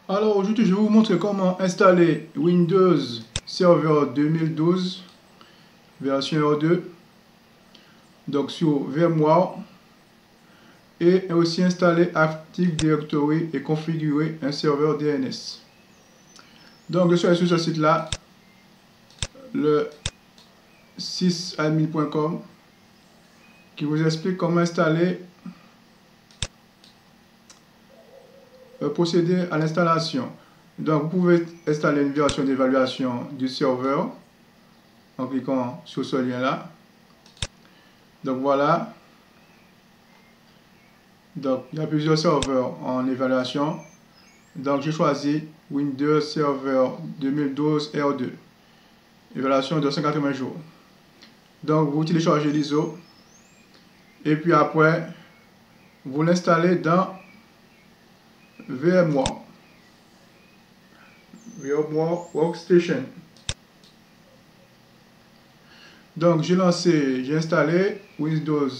Alors aujourd'hui, je vais vous montrer comment installer Windows Server 2012 version R2 donc sur VMware et aussi installer Active Directory et configurer un serveur DNS. Donc je suis allé sur ce site là, le sysadmin.com, qui vous explique comment installer, procéder à l'installation. Donc vous pouvez installer une version d'évaluation du serveur en cliquant sur ce lien là. Donc voilà. Donc il y a plusieurs serveurs en évaluation. Donc j'ai choisi Windows Server 2012 R2. Évaluation de 180 jours. Donc vous téléchargez l'ISO. Et puis après, vous l'installez dans VMware Workstation. Donc j'ai installé Windows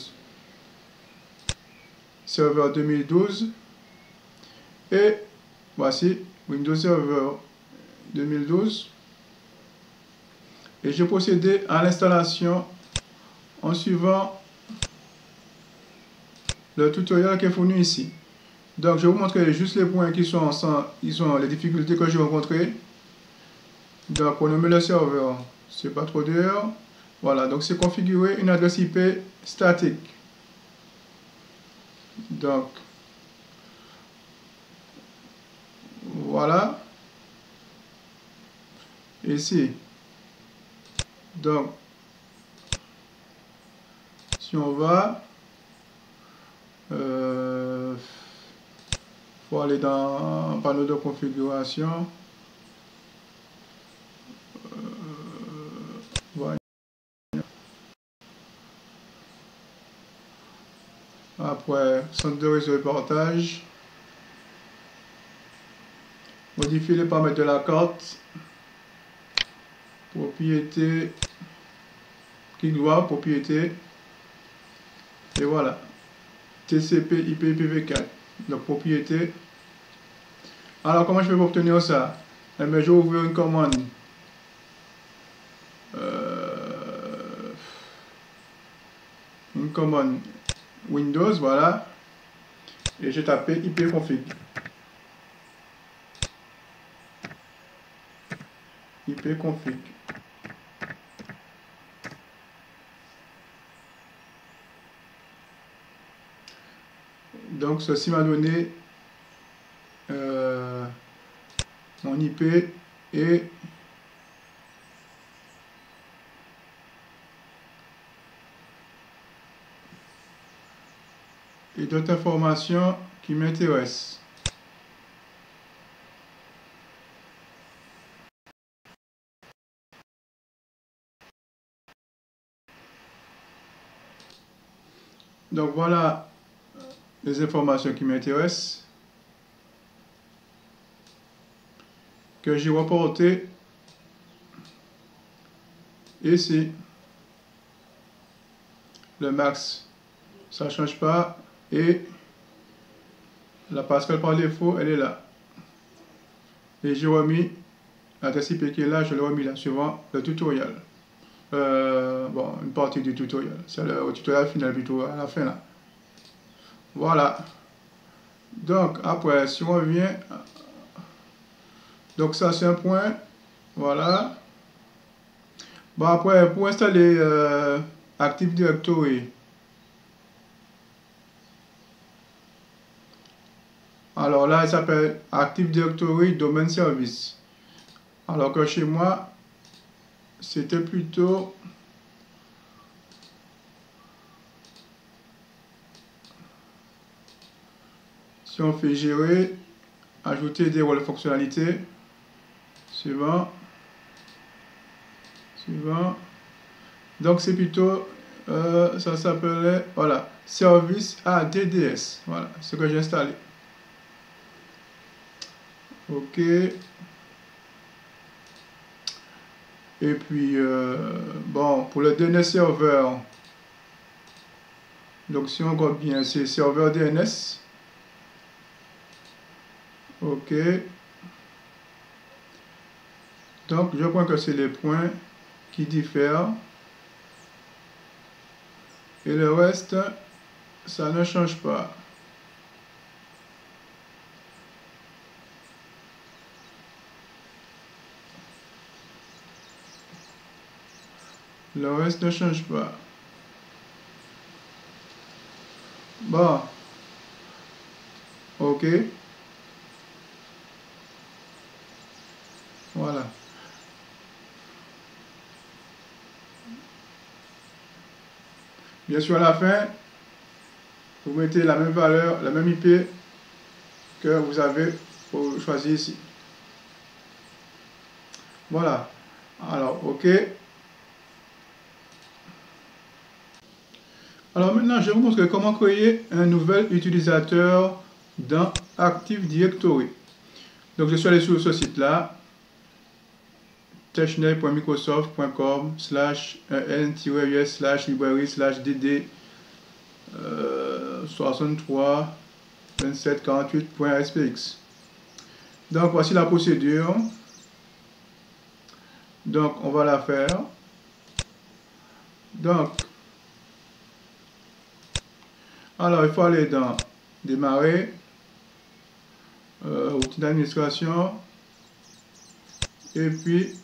Server 2012 et voici Windows Server 2012 et j'ai procédé à l'installation en suivant le tutoriel qui est fourni ici. Donc je vais vous montrer juste les points qui sont les difficultés que j'ai rencontrées. Donc pour nommer le serveur, c'est pas trop dur. Voilà, donc c'est configurer une adresse IP statique. Donc voilà. Ici. Donc si on va, faut aller dans panneau de configuration. Voilà. Après, centre de réseau et partage. Modifier les paramètres de la carte. Propriété. Clic droit, propriété. Et voilà. TCP, IP, IPv4. Donc propriété. Alors comment je vais obtenir ça? Eh bien, je vais ouvrir une commande. Une commande Windows, voilà. Et j'ai tapé ipconfig. Ipconfig. Donc ceci m'a donné mon IP et d'autres informations qui m'intéressent. Donc voilà les informations qui m'intéressent, que j'ai reporté ici. Le max, ça ne change pas, et la passerelle par défaut, elle est là. Et j'ai remis l'adresse IP qui est là, je l'ai remis là, suivant le tutoriel. Bon, une partie du tutoriel, c'est le tutoriel final plutôt à la fin là. Voilà. Donc après, si on revient, donc ça c'est un point, voilà. Bon après, pour installer Active Directory, alors là il s'appelle Active Directory Domain Service, alors que chez moi c'était plutôt si on fait gérer, ajouter des rôles fonctionnalités, suivant. Donc c'est plutôt, ça s'appelait, voilà, service ADDS, voilà, ce que j'ai installé. Ok. Et puis, bon, pour le DNS serveur, donc si on regarde bien, c'est serveur DNS. Ok. Donc, je crois que c'est les points qui diffèrent. Et le reste, ça ne change pas. Le reste ne change pas. Bon. OK. Voilà. Bien sûr, à la fin, vous mettez la même valeur, la même IP que vous avez choisi ici. Voilà. Alors, OK. Alors maintenant, je vais vous montrer comment créer un nouvel utilisateur dans Active Directory. Donc, je suis allé sur ce site-là, technel.microsoft.com/en-us/librairie/dd 63 27 48.spx. Donc, voici la procédure. Donc, on va la faire. Donc, alors, il faut aller dans Démarrer, outil d'administration, et puis,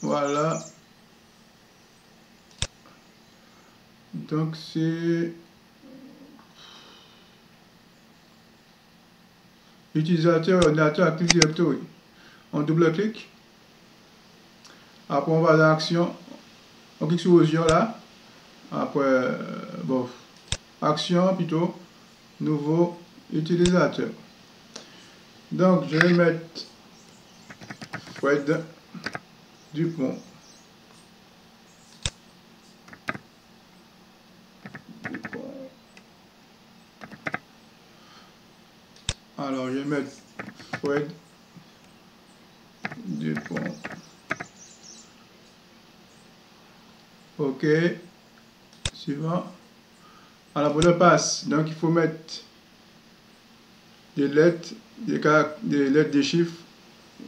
voilà. Donc, c'est utilisateur ordinateur Active Directory. On double-clique. Après, on va dans Action. On clique sur Option là. Après, bon, Action plutôt. Nouveau utilisateur. Donc, je vais mettre Fred Dupont. Alors, je vais mettre Fred Dupont. OK. Suivant. Alors, pour le passe, donc il faut mettre des lettres, des lettres, des chiffres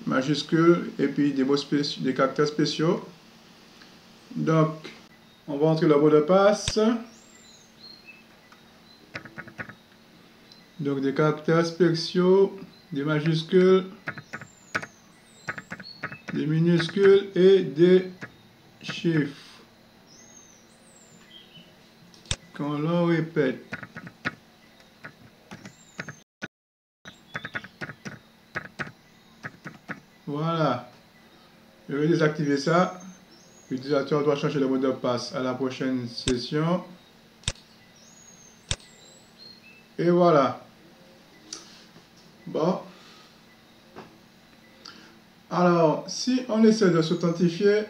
majuscules et puis des mots spéciaux, des caractères spéciaux. Donc, on va entrer le mot de passe. Donc, des caractères spéciaux, des majuscules, des minuscules et des chiffres. Quand l'on répète. Voilà. Je vais désactiver ça. L'utilisateur doit changer le mot de passe à la prochaine session. Et voilà. Bon. Alors, si on essaie de s'authentifier,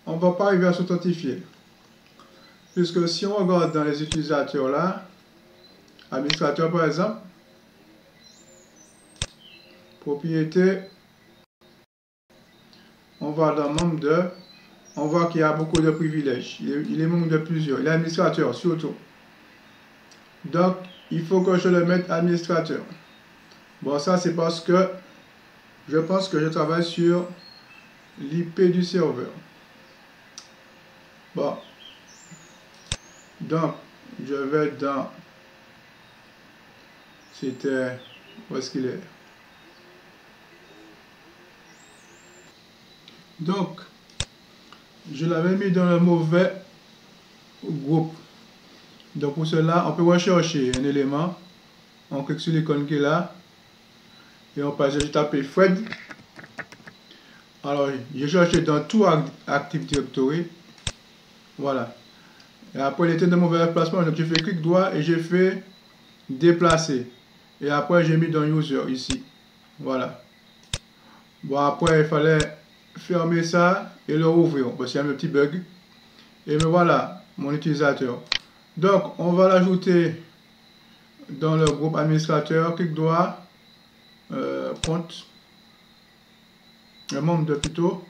on ne va pas arriver à s'authentifier. Puisque si on regarde dans les utilisateurs là, administrateur par exemple, propriété, on va dans membre de, on voit qu'il y a beaucoup de privilèges. Il est membre de plusieurs. Il est administrateur surtout. Donc, il faut que je le mette administrateur. Bon, ça c'est parce que je pense que je travaille sur l'IP du serveur. Bon. Donc, je vais dans... C'était... Où est-ce qu'il est? Donc, je l'avais mis dans le mauvais groupe. Donc, pour cela, on peut rechercher un élément. On clique sur l'icône qui est là. Et on passe, j'ai tapé Fred. Alors, j'ai cherché dans tout Active Directory. Voilà. Et après, il était dans mauvais placement. Donc, j'ai fait clic droit et j'ai fait déplacer. Et après, j'ai mis dans User ici. Voilà. Bon, après, il fallait fermer ça et le rouvrir parce qu'il y a un petit bug. Et me voilà, mon utilisateur. Donc, on va l'ajouter dans le groupe administrateur. Clic droit, compte, le membre de plutôt.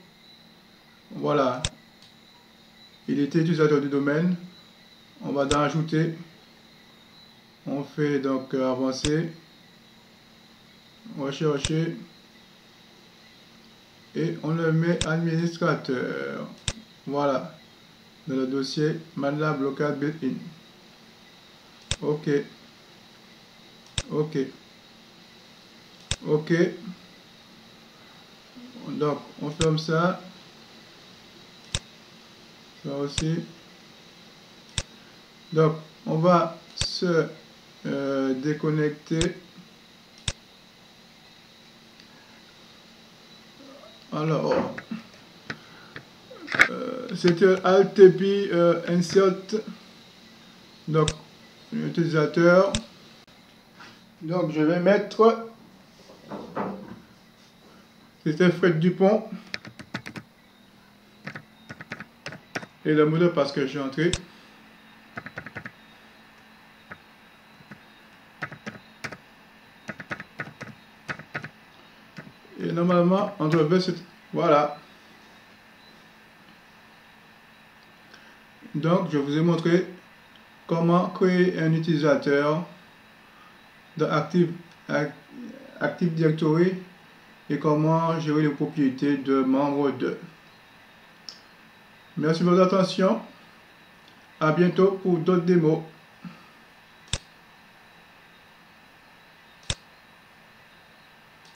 Voilà. Il était utilisateur du domaine. On va dans ajouter. On fait donc avancer. Rechercher. et on le met administrateur. Voilà, dans le dossier MATLAB Local Built-in. OK. OK. OK. Donc, on ferme ça. Ça aussi. Donc, on va se déconnecter. Alors, c'était Alt-P Insert. Donc, l'utilisateur. Donc, je vais mettre. C'était Fred Dupont. Et le mot de passe que j'ai entré. Et normalement, on devrait se... Voilà. Donc, je vous ai montré comment créer un utilisateur dans Active Directory et comment gérer les propriétés de membres de. Merci de votre attention. À bientôt pour d'autres démos.